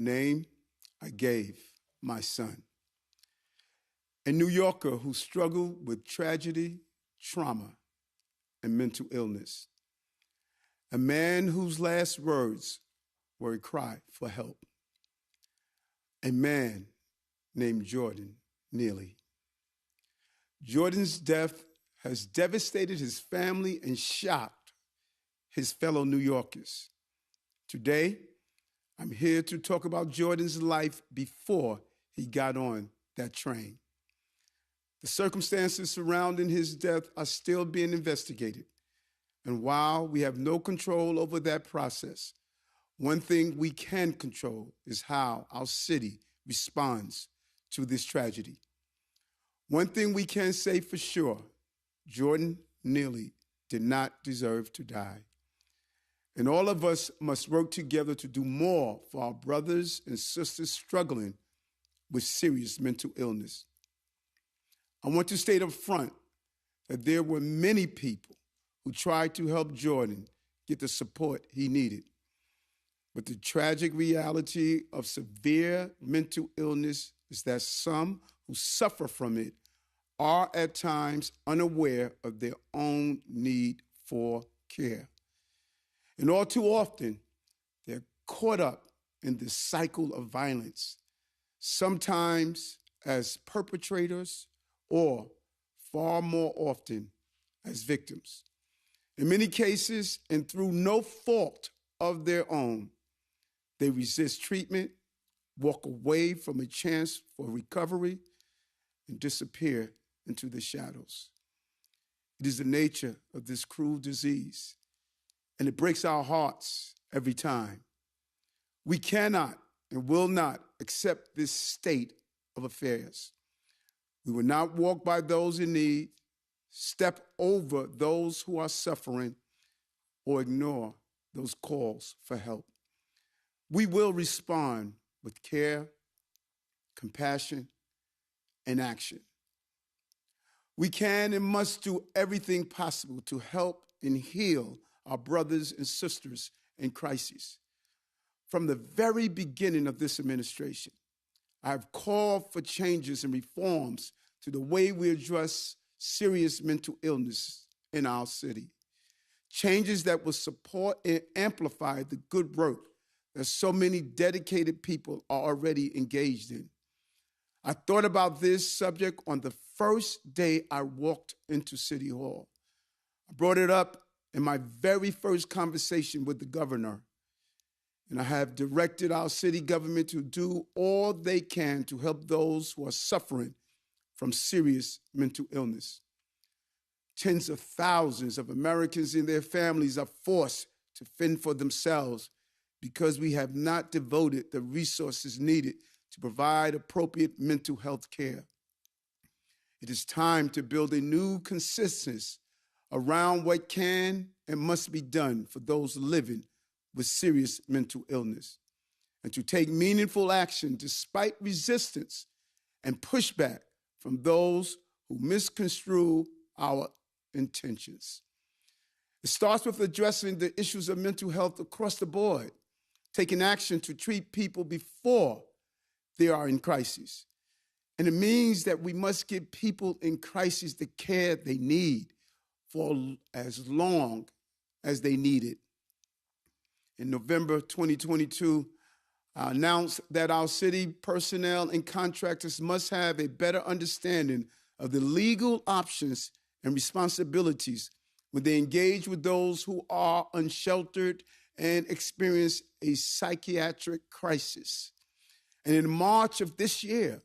name I gave my son. A New Yorker who struggled with tragedy, trauma, and mental illness. A man whose last words were a cry for help. A man named Jordan Neely. Jordan's death has devastated his family and shocked his fellow New Yorkers. Today, I'm here to talk about Jordan's life before he got on that train. The circumstances surrounding his death are still being investigated. And while we have no control over that process, one thing we can control is how our city responds to this tragedy. One thing we can say for sure, Jordan Neely did not deserve to die. And all of us must work together to do more for our brothers and sisters struggling with serious mental illness. I want to state up front that there were many people who tried to help Jordan get the support he needed. But the tragic reality of severe mental illness is that some who suffer from it are at times unaware of their own need for care. And all too often, they're caught up in this cycle of violence, sometimes as perpetrators or far more often as victims. In many cases, and through no fault of their own, they resist treatment, walk away from a chance for recovery, and disappear into the shadows. It is the nature of this cruel disease, and it breaks our hearts every time. We cannot and will not accept this state of affairs. We will not walk by those in need, step over those who are suffering, or ignore those calls for help. We will respond with care, compassion, and action. We can and must do everything possible to help and heal our brothers and sisters in crisis. From the very beginning of this administration, I have called for changes and reforms to the way we address serious mental illness in our city. Changes that will support and amplify the good work that so many dedicated people are already engaged in. I thought about this subject on the first day I walked into City Hall. I brought it up in my very first conversation with the governor, and I have directed our city government to do all they can to help those who are suffering from serious mental illness. Tens of thousands of Americans and their families are forced to fend for themselves because we have not devoted the resources needed to provide appropriate mental health care. It is time to build a new consensus around what can and must be done for those living with serious mental illness, and to take meaningful action despite resistance and pushback from those who misconstrue our intentions. It starts with addressing the issues of mental health across the board, taking action to treat people before they are in crisis. And it means that we must give people in crisis the care they need for as long as they need it. In November 2022, I announced that our city personnel and contractors must have a better understanding of the legal options and responsibilities when they engage with those who are unsheltered and experience a psychiatric crisis. And in March of this year,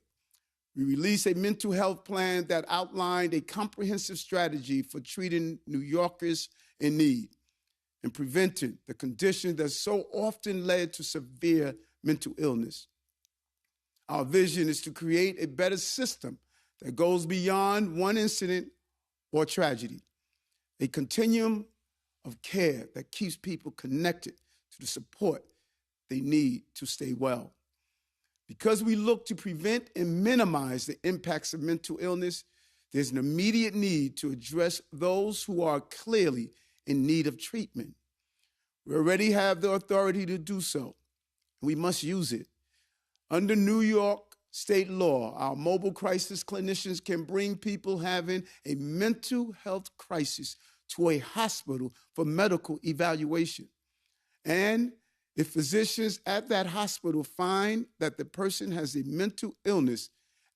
we released a mental health plan that outlined a comprehensive strategy for treating New Yorkers in need and preventing the condition that so often led to severe mental illness. Our vision is to create a better system that goes beyond one incident or tragedy, a continuum of care that keeps people connected to the support they need to stay well. Because we look to prevent and minimize the impacts of mental illness, there's an immediate need to address those who are clearly in need of treatment. We already have the authority to do so, and we must use it. Under New York state law, our mobile crisis clinicians can bring people having a mental health crisis to a hospital for medical evaluation. And if physicians at that hospital find that the person has a mental illness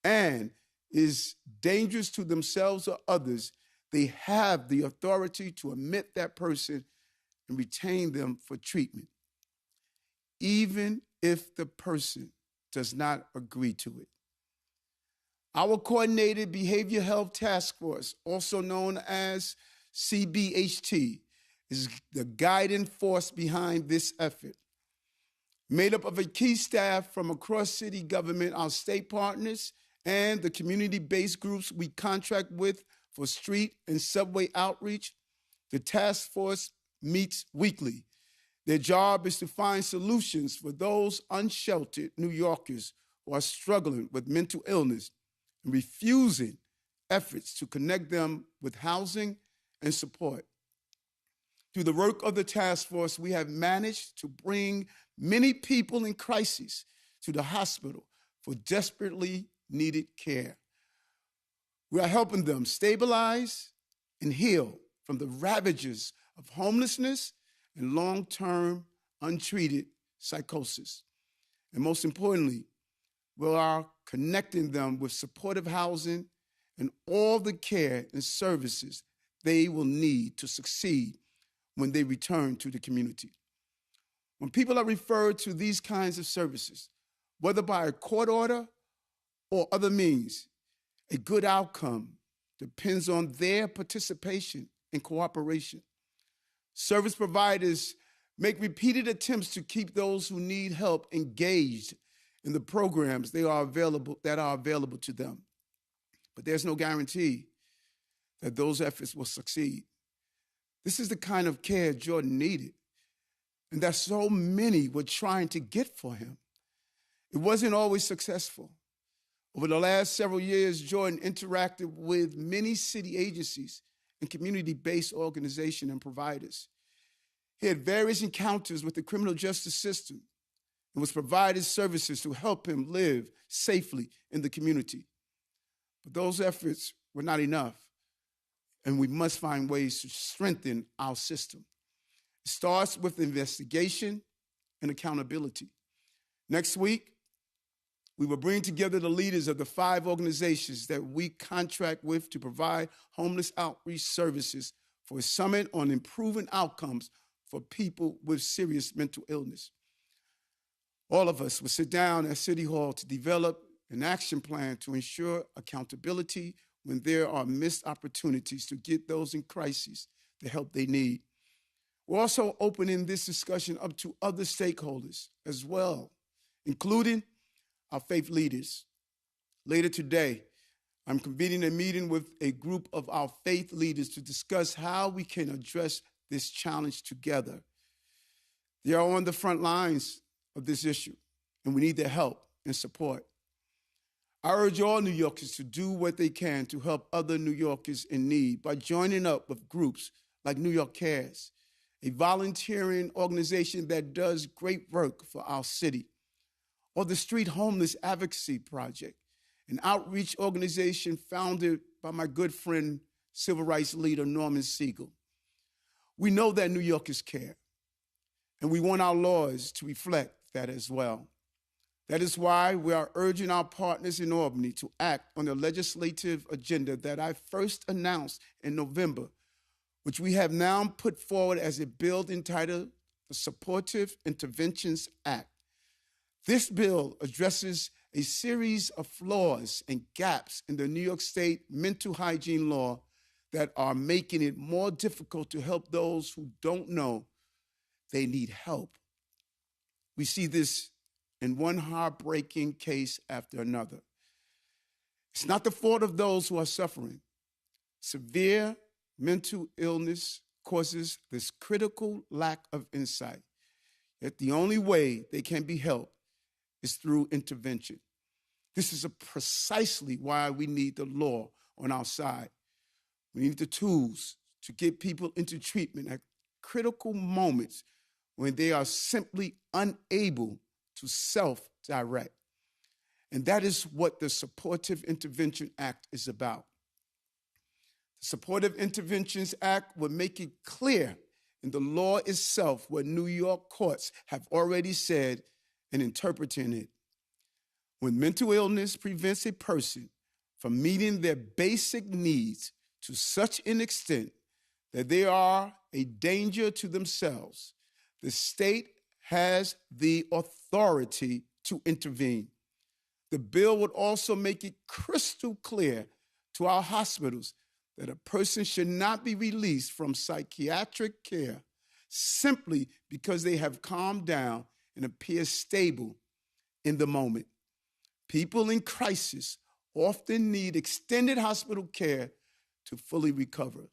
and is dangerous to themselves or others, they have the authority to admit that person and retain them for treatment, even if the person does not agree to it. Our Coordinated Behavioral Health Task Force, also known as CBHT, is the guiding force behind this effort. Made up of a key staff from across city government, our state partners, and the community-based groups we contract with for street and subway outreach, the task force meets weekly. Their job is to find solutions for those unsheltered New Yorkers who are struggling with mental illness and refusing efforts to connect them with housing and support. Through the work of the task force, we have managed to bring many people in crisis to the hospital for desperately needed care. We are helping them stabilize and heal from the ravages of homelessness and long-term untreated psychosis. And most importantly, we are connecting them with supportive housing and all the care and services they will need to succeed when they return to the community. When people are referred to these kinds of services, whether by a court order or other means, a good outcome depends on their participation and cooperation. Service providers make repeated attempts to keep those who need help engaged in the programs that are available to them. But there's no guarantee that those efforts will succeed. This is the kind of care Jordan needed, and that so many were trying to get for him. It wasn't always successful. Over the last several years, Jordan interacted with many city agencies and community-based organizations and providers. He had various encounters with the criminal justice system and was provided services to help him live safely in the community. But those efforts were not enough, and we must find ways to strengthen our system. It starts with investigation and accountability. Next week, we will bring together the leaders of the 5 organizations that we contract with to provide homeless outreach services for a summit on improving outcomes for people with serious mental illness. All of us will sit down at City Hall to develop an action plan to ensure accountability when there are missed opportunities to get those in crisis the help they need. We're also opening this discussion up to other stakeholders as well, including our faith leaders. Later today, I'm convening a meeting with a group of our faith leaders to discuss how we can address this challenge together. They are on the front lines of this issue, and we need their help and support. I urge all New Yorkers to do what they can to help other New Yorkers in need by joining up with groups like New York Cares, a volunteering organization that does great work for our city, or the Street Homeless Advocacy Project, an outreach organization founded by my good friend, civil rights leader Norman Siegel. We know that New Yorkers care, and we want our laws to reflect that as well. That is why we are urging our partners in Albany to act on the legislative agenda that I first announced in November, which we have now put forward as a bill entitled the Supportive Interventions Act. This bill addresses a series of flaws and gaps in the New York State mental hygiene law that are making it more difficult to help those who don't know they need help. We see this in one heartbreaking case after another. It's not the fault of those who are suffering. Severe mental illness causes this critical lack of insight, yet the only way they can be helped is through intervention. This is precisely why we need the law on our side. We need the tools to get people into treatment at critical moments when they are simply unable to self-direct. And that is what the Supportive Intervention Act is about. The Supportive Interventions Act would make it clear in the law itself what New York courts have already said in interpreting it. When mental illness prevents a person from meeting their basic needs to such an extent that they are a danger to themselves, the state has the authority to intervene. The bill would also make it crystal clear to our hospitals that a person should not be released from psychiatric care simply because they have calmed down and appear stable in the moment. People in crisis often need extended hospital care to fully recover.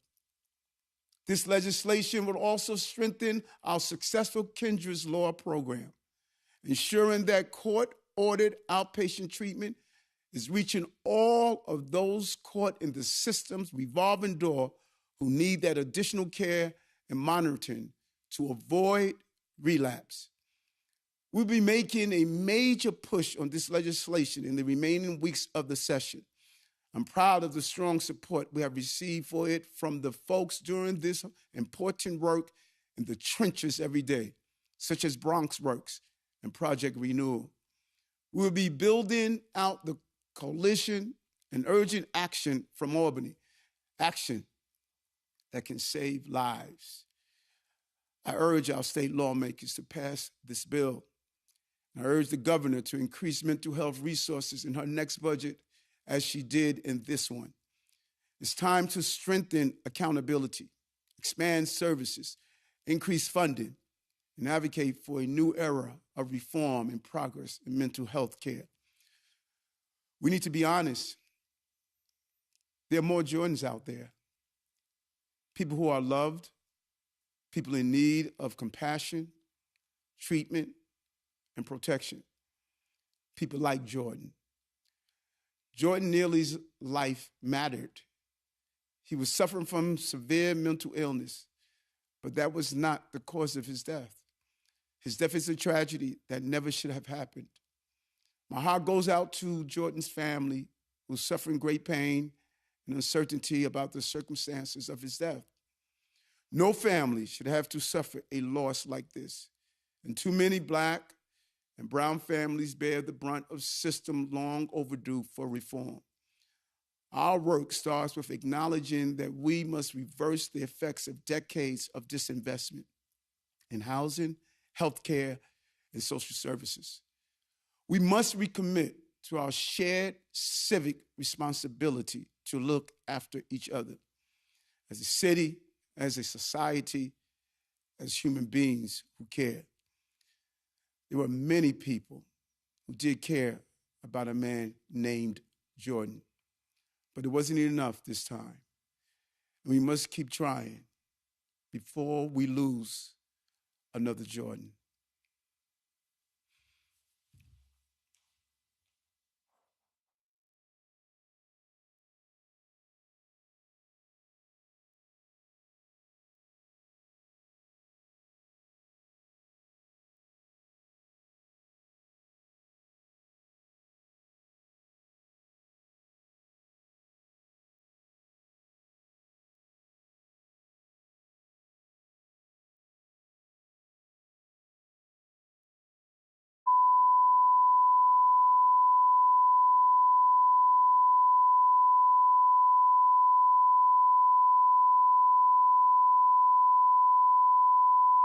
This legislation will also strengthen our successful Kendra's Law program, ensuring that court-ordered outpatient treatment is reaching all of those caught in the system's revolving door who need that additional care and monitoring to avoid relapse. We'll be making a major push on this legislation in the remaining weeks of the session. I'm proud of the strong support we have received for it from the folks doing this important work in the trenches every day, such as Bronx Works and Project Renewal. We'll be building out the coalition and urgent action from Albany, action that can save lives. I urge our state lawmakers to pass this bill. I urge the governor to increase mental health resources in her next budget as she did in this one. It's time to strengthen accountability, expand services, increase funding, and advocate for a new era of reform and progress in mental health care. We need to be honest. There are more Jordans out there. People who are loved, people in need of compassion, treatment, and protection. People like Jordan. Jordan Neely's life mattered. He was suffering from severe mental illness, but that was not the cause of his death. His death is a tragedy that never should have happened. My heart goes out to Jordan's family, who's suffering great pain and uncertainty about the circumstances of his death. No family should have to suffer a loss like this, and too many Black and brown families bear the brunt of system long overdue for reform. Our work starts with acknowledging that we must reverse the effects of decades of disinvestment in housing, healthcare, and social services. We must recommit to our shared civic responsibility to look after each other as a city, as a society, as human beings who care. There were many people who did care about a man named Jordan, but it wasn't enough this time. We must keep trying before we lose another Jordan.